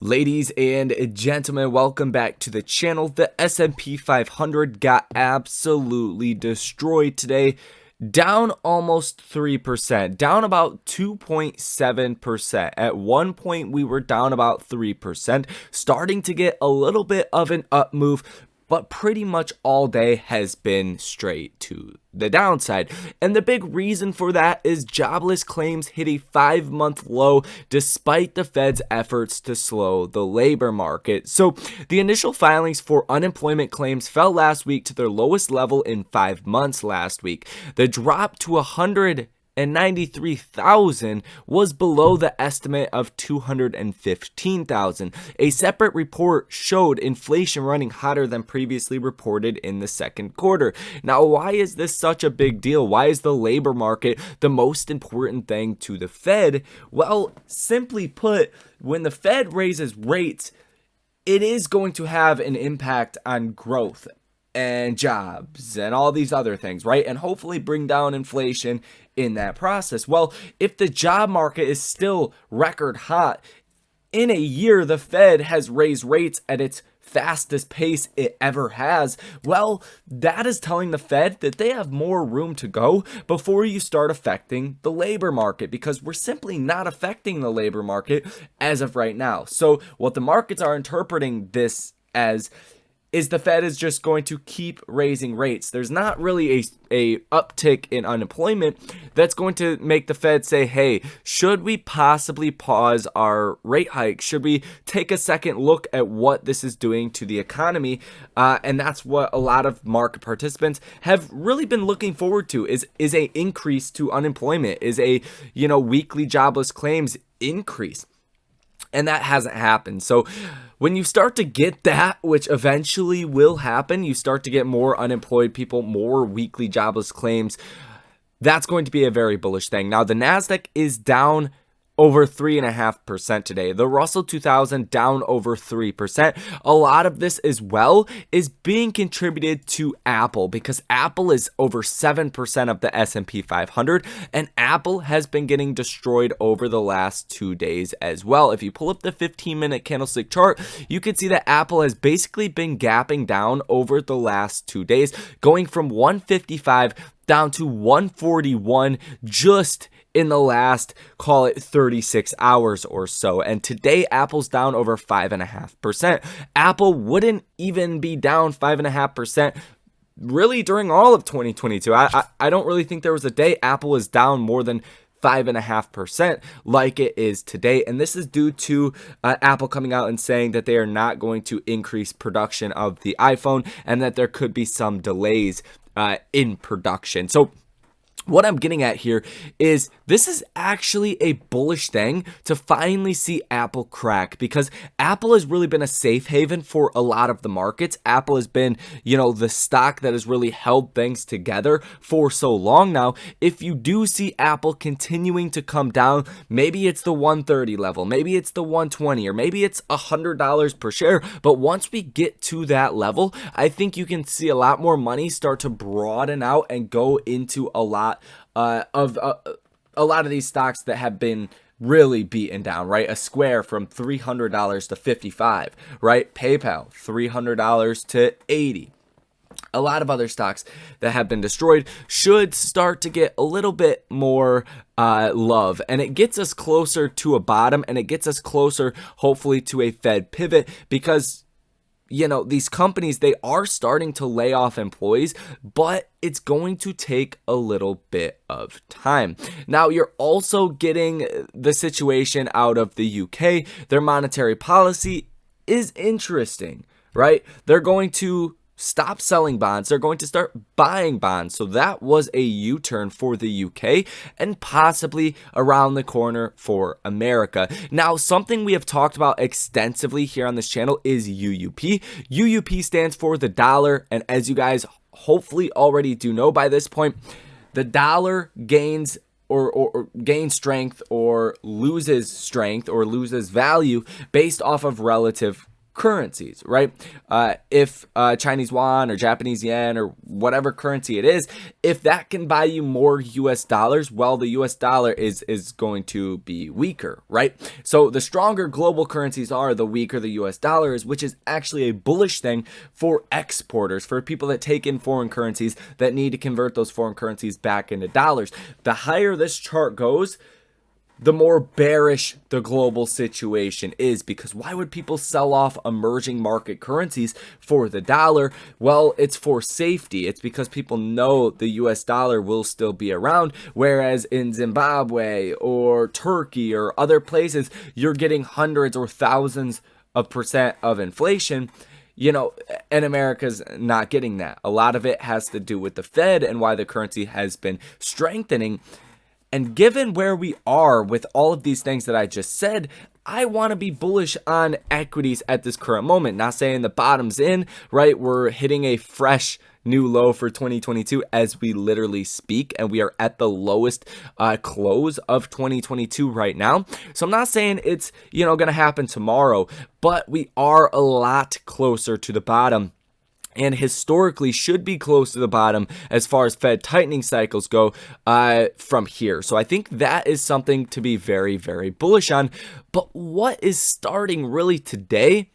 Ladies and gentlemen, welcome back to the channel. The S&P 500 got absolutely destroyed today, down almost 3%, down about 2.7%. At one point, we were down about 3%, starting to get a little bit of an up move, but pretty much all day has been straight to the downside. And the big reason for that is jobless claims hit a 5-month low despite the Fed's efforts to slow the labor market. So the initial filings for unemployment claims fell last week to their lowest level in 5 months last week. The drop to 193,000 was below the estimate of 215,000. A separate report showed inflation running hotter than previously reported in the second quarter. Now, why is this such a big deal? Why is the labor market the most important thing to the Fed? Well, simply put, when the Fed raises rates, it is going to have an impact on growth and jobs and all these other things, right? And hopefully bring down inflation in that process. Well, if the job market is still record hot, in a year the Fed has raised rates at its fastest pace it ever has. Well, that is telling the Fed that they have more room to go before you start affecting the labor market, because we're simply not affecting the labor market as of right now. So what the markets are interpreting this as is the Fed is just going to keep raising rates. There's not really a uptick in unemployment that's going to make the Fed say, hey, should we possibly pause our rate hike? Should we take a second look at what this is doing to the economy? And that's what a lot of market participants have really been looking forward to, is a increase to unemployment, is a weekly jobless claims increase. And that hasn't happened. So when you start to get that, which eventually will happen, you start to get more unemployed people, more weekly jobless claims, that's going to be a very bullish thing. Now, the Nasdaq is down over 3.5% today. The Russell 2000 down over 3%. A lot of this as well is being contributed to Apple, because Apple is over 7% of the S&P 500, and Apple has been getting destroyed over the last 2 days as well. If you pull up the 15-minute candlestick chart, you can see that Apple has basically been gapping down over the last 2 days, going from 155 down to 141 just in the last, call it 36 hours or so. And today, Apple's down over 5.5%. Apple wouldn't even be down 5.5% really during all of 2022. I don't really think there was a day Apple was down more than 5.5% like it is today. And this is due to Apple coming out and saying that they are not going to increase production of the iPhone, and that there could be some delays in production. So what I'm getting at here is this is actually a bullish thing to finally see Apple crack, because Apple has really been a safe haven for a lot of the markets. Apple has been, the stock that has really held things together for so long now. If you do see Apple continuing to come down, maybe it's the 130 level, maybe it's the 120, or maybe it's $100 per share. But once we get to that level, I think you can see a lot more money start to broaden out and go into a lot of these stocks that have been really beaten down, right? A Square from $300 to $55, right? PayPal, $300 to $80. A lot of other stocks that have been destroyed should start to get a little bit more love, and it gets us closer to a bottom, and it gets us closer, hopefully, to a Fed pivot, because these companies, they are starting to lay off employees, but it's going to take a little bit of time. Now, you're also getting the situation out of the UK. Their monetary policy is interesting, right? They're going to stop selling bonds. They're going to start buying bonds. So that was a U-turn for the UK, and possibly around the corner for America. Now, something we have talked about extensively here on this channel is UUP. UUP stands for the dollar, and as you guys hopefully already do know by this point, the dollar gains or gains strength or loses strength or loses value based off of relative currencies, right? If Chinese yuan or Japanese yen or whatever currency it is, if that can buy you more US dollars, well, the US dollar is going to be weaker, right? So the stronger global currencies are, the weaker the US dollar is, which is actually a bullish thing for exporters, for people that take in foreign currencies that need to convert those foreign currencies back into dollars. The higher this chart goes, the more bearish the global situation is, because why would people sell off emerging market currencies for the dollar? Well, it's for safety. It's because people know the US dollar will still be around, whereas in Zimbabwe or Turkey or other places, you're getting hundreds or thousands of percent of inflation. And America's not getting that. A lot of it has to do with the Fed and why the currency has been strengthening. And given where we are with all of these things that I just said, I want to be bullish on equities at this current moment. Not saying the bottom's in, right? We're hitting a fresh new low for 2022 as we literally speak, and we are at the lowest close of 2022 right now. So I'm not saying it's, going to happen tomorrow, but we are a lot closer to the bottom, and historically should be close to the bottom as far as Fed tightening cycles go from here. So I think that is something to be very, very bullish on. But what is starting really today?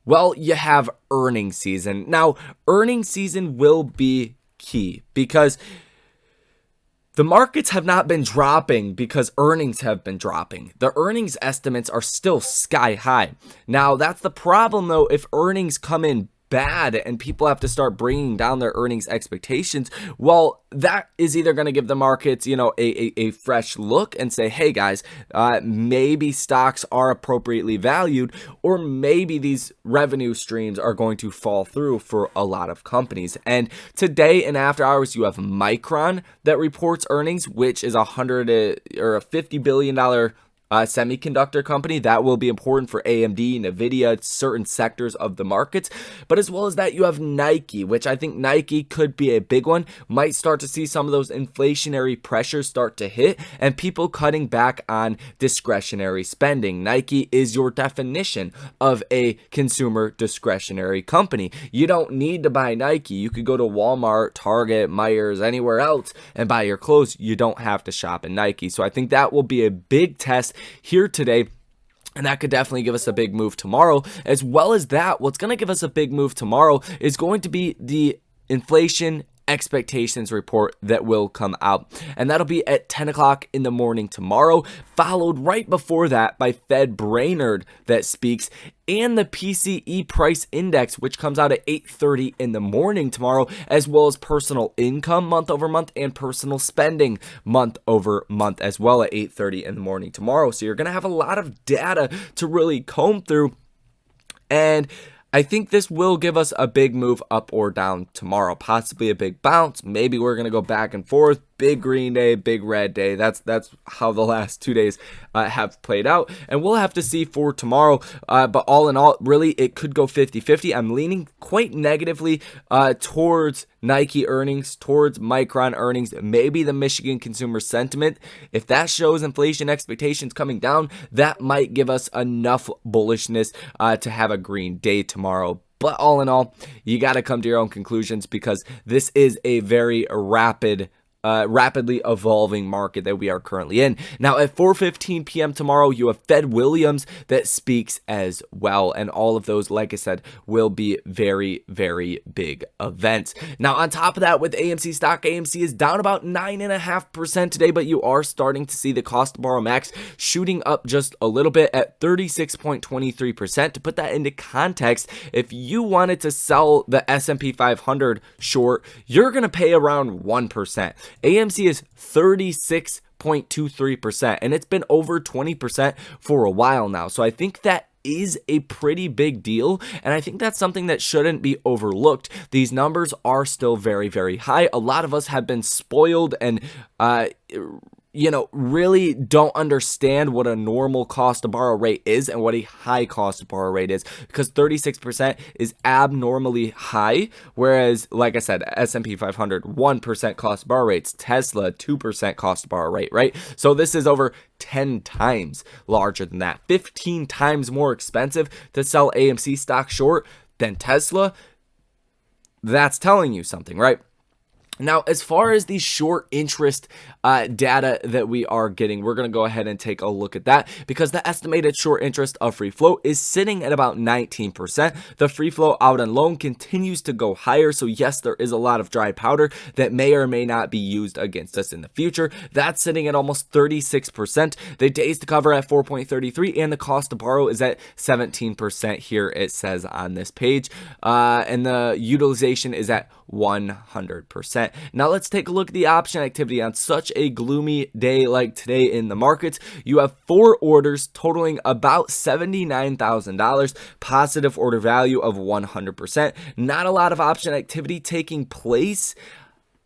Well, you have earnings season. Now, earnings season will be key because the markets have not been dropping because earnings have been dropping. The earnings estimates are still sky high. Now, that's the problem, though. If earnings come in bad and people have to start bringing down their earnings expectations, well, that is either going to give the markets, a fresh look and say, hey guys, maybe stocks are appropriately valued, or maybe these revenue streams are going to fall through for a lot of companies. And today in after hours, you have Micron that reports earnings, which is $50 billion semiconductor company. That will be important for AMD, Nvidia, certain sectors of the markets. But as well as that, you have Nike, which I think Nike could be a big one. Might start to see some of those inflationary pressures start to hit and people cutting back on discretionary spending. Nike is your definition of a consumer discretionary company. You don't need to buy Nike. You could go to Walmart, Target, Myers, anywhere else and buy your clothes. You don't have to shop in Nike. So I think that will be a big test here today, and that could definitely give us a big move tomorrow. As well as that, what's going to give us a big move tomorrow is going to be the inflation expectations report that will come out, and that'll be at 10 o'clock in the morning tomorrow, followed right before that by Fed Brainerd that speaks, and the PCE price index, which comes out at 8:30 in the morning tomorrow, as well as personal income month over month and personal spending month over month as well at 8:30 in the morning tomorrow. So you're going to have a lot of data to really comb through, and I think this will give us a big move up or down tomorrow, possibly a big bounce. Maybe we're going to go back and forth. Big green day, big red day. That's how the last 2 days have played out. And we'll have to see for tomorrow. But all in all, really, it could go 50-50. I'm leaning quite negatively towards Nike earnings, towards Micron earnings, maybe the Michigan consumer sentiment. If that shows inflation expectations coming down, that might give us enough bullishness to have a green day tomorrow. But all in all, you got to come to your own conclusions because this is a very rapidly evolving market that we are currently in. Now at 4:15 p.m. tomorrow, you have Fed Williams that speaks as well, and all of those, like I said, will be very, very big events. Now on top of that, with AMC stock, AMC is down about 9.5% today, but you are starting to see the cost to borrow max shooting up just a little bit at 36.23%. To put that into context, if you wanted to sell the S&P 500 short, you're going to pay around 1%. AMC is 36.23%, and it's been over 20% for a while now. So I think that is a pretty big deal, and I think that's something that shouldn't be overlooked. These numbers are still very, very high. A lot of us have been spoiled and really don't understand what a normal cost to borrow rate is and what a high cost to borrow rate is, because 36% is abnormally high, whereas, like I said, S&P 500, 1% cost to borrow rates, Tesla, 2% cost to borrow rate, right? So this is over 10 times larger than that, 15 times more expensive to sell AMC stock short than Tesla. That's telling you something, right? Now, as far as the short interest data that we are getting, we're going to go ahead and take a look at that, because the estimated short interest of free float is sitting at about 19%. The free float out on loan continues to go higher. So yes, there is a lot of dry powder that may or may not be used against us in the future. That's sitting at almost 36%. The days to cover at 4.33, and the cost to borrow is at 17% here, it says on this page. And the utilization is at 100%. Now let's take a look at the option activity on such a gloomy day like today in the markets. You have 4 orders totaling about $79,000, positive order value of 100%. Not a lot of option activity taking place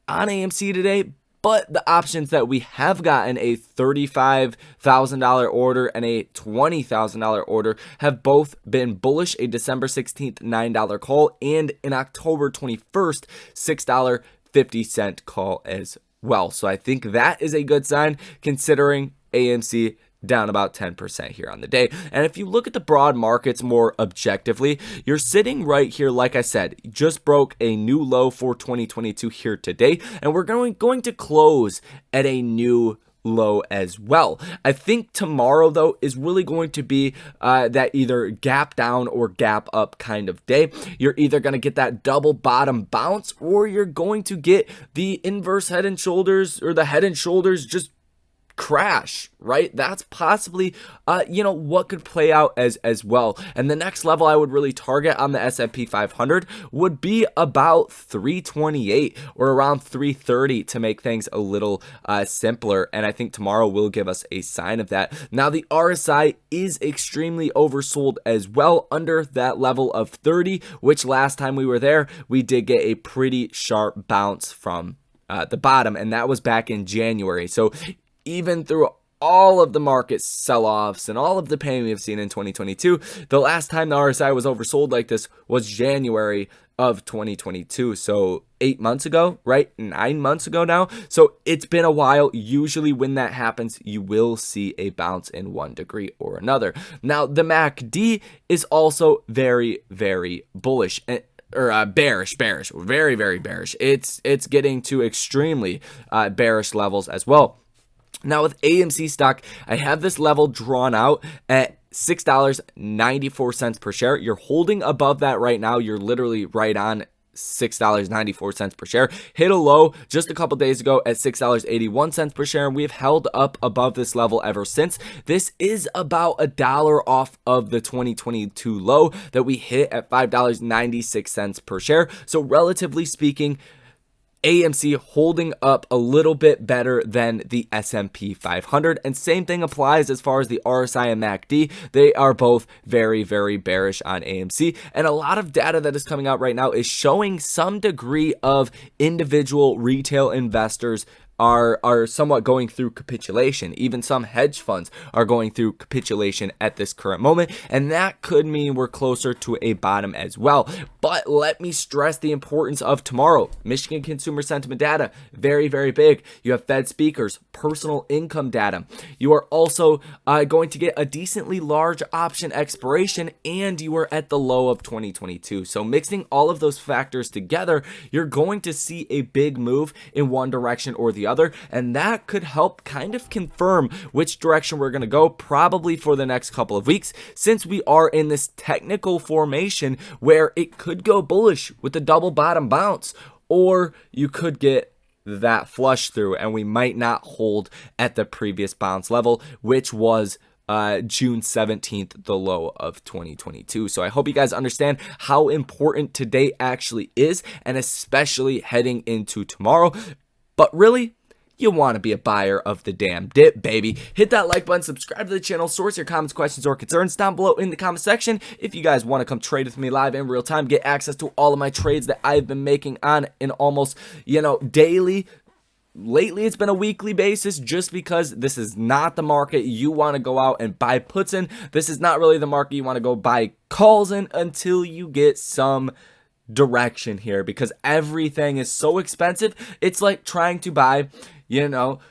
on AMC today, but the options that we have gotten, a $35,000 order and a $20,000 order, have both been bullish. A December 16th $9 call, and an October 21st $6.50 call as well. So I think that is a good sign, considering AMC down about 10% here on the day. And if you look at the broad markets more objectively, you're sitting right here, like I said, just broke a new low for 2022 here today, and we're going to close at a new low as well. I think tomorrow, though, is really going to be that either gap down or gap up kind of day. You're either going to get that double bottom bounce, or you're going to get the inverse head and shoulders, or the head and shoulders just crash, right? That's possibly what could play out as well. And the next level I would really target on the S&P 500 would be about 328 or around 330 to make things a little simpler, and I think tomorrow will give us a sign of that. Now the RSI is extremely oversold as well, under that level of 30, which last time we were there, we did get a pretty sharp bounce from the bottom, and that was back in January. So even through all of the market sell-offs and all of the pain we have seen in 2022, the last time the RSI was oversold like this was January of 2022. So 8 months ago, right? 9 months ago now. So it's been a while. Usually when that happens, you will see a bounce in one degree or another. Now the MACD is also very, very bullish. Bearish, very, very bearish. It's getting to extremely bearish levels as well. Now with AMC stock, I have this level drawn out at $6.94 per share. You're holding above that right now. You're literally right on $6.94 per share. Hit a low just a couple days ago at $6.81 per share, and we've held up above this level ever since. This is about $1 off of the 2022 low that we hit at $5.96 per share. So relatively speaking, AMC holding up a little bit better than the S&P 500, and same thing applies as far as the RSI and MACD. They are both very, very bearish on AMC, and a lot of data that is coming out right now is showing some degree of individual retail investors are somewhat going through capitulation. Even some hedge funds are going through capitulation at this current moment, and that could mean we're closer to a bottom as well. But let me stress the importance of tomorrow. Michigan consumer sentiment data, very, very big. You have Fed speakers, personal income data. You are also going to get a decently large option expiration, and you are at the low of 2022. So mixing all of those factors together, you're going to see a big move in one direction or the other, and that could help kind of confirm which direction we're going to go probably for the next couple of weeks, since we are in this technical formation where it could go bullish with the double bottom bounce, or you could get that flush through and we might not hold at the previous bounce level, which was June 17th, the low of 2022. So I hope you guys understand how important today actually is, and especially heading into tomorrow. But really, you want to be a buyer of the damn dip, baby. Hit that like button, subscribe to the channel, source your comments, questions, or concerns down below in the comment section. If you guys want to come trade with me live in real time, get access to all of my trades that I've been making on an almost, daily lately it's been a weekly basis just because this is not the market you want to go out and buy puts in. This is not really the market you want to go buy calls in until you get some direction here, because everything is so expensive. It's like trying to buy,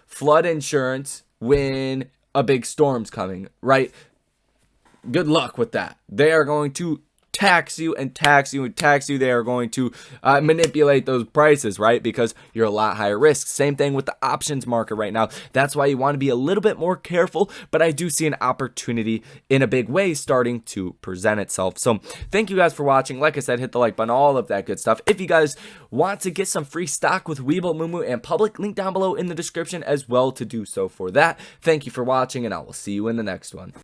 flood insurance when a big storm's coming, right? Good luck with that. They are going to tax you and tax you and tax you. They are going to manipulate those prices, right? Because you're a lot higher risk. Same thing with the options market right now. That's why you want to be a little bit more careful, but I do see an opportunity in a big way starting to present itself. So thank you guys for watching. Like I said, hit the like button, all of that good stuff. If you guys want to get some free stock with Webull, Moomoo, and Public, link down below in the description as well to do so for that. Thank you for watching, and I will see you in the next one.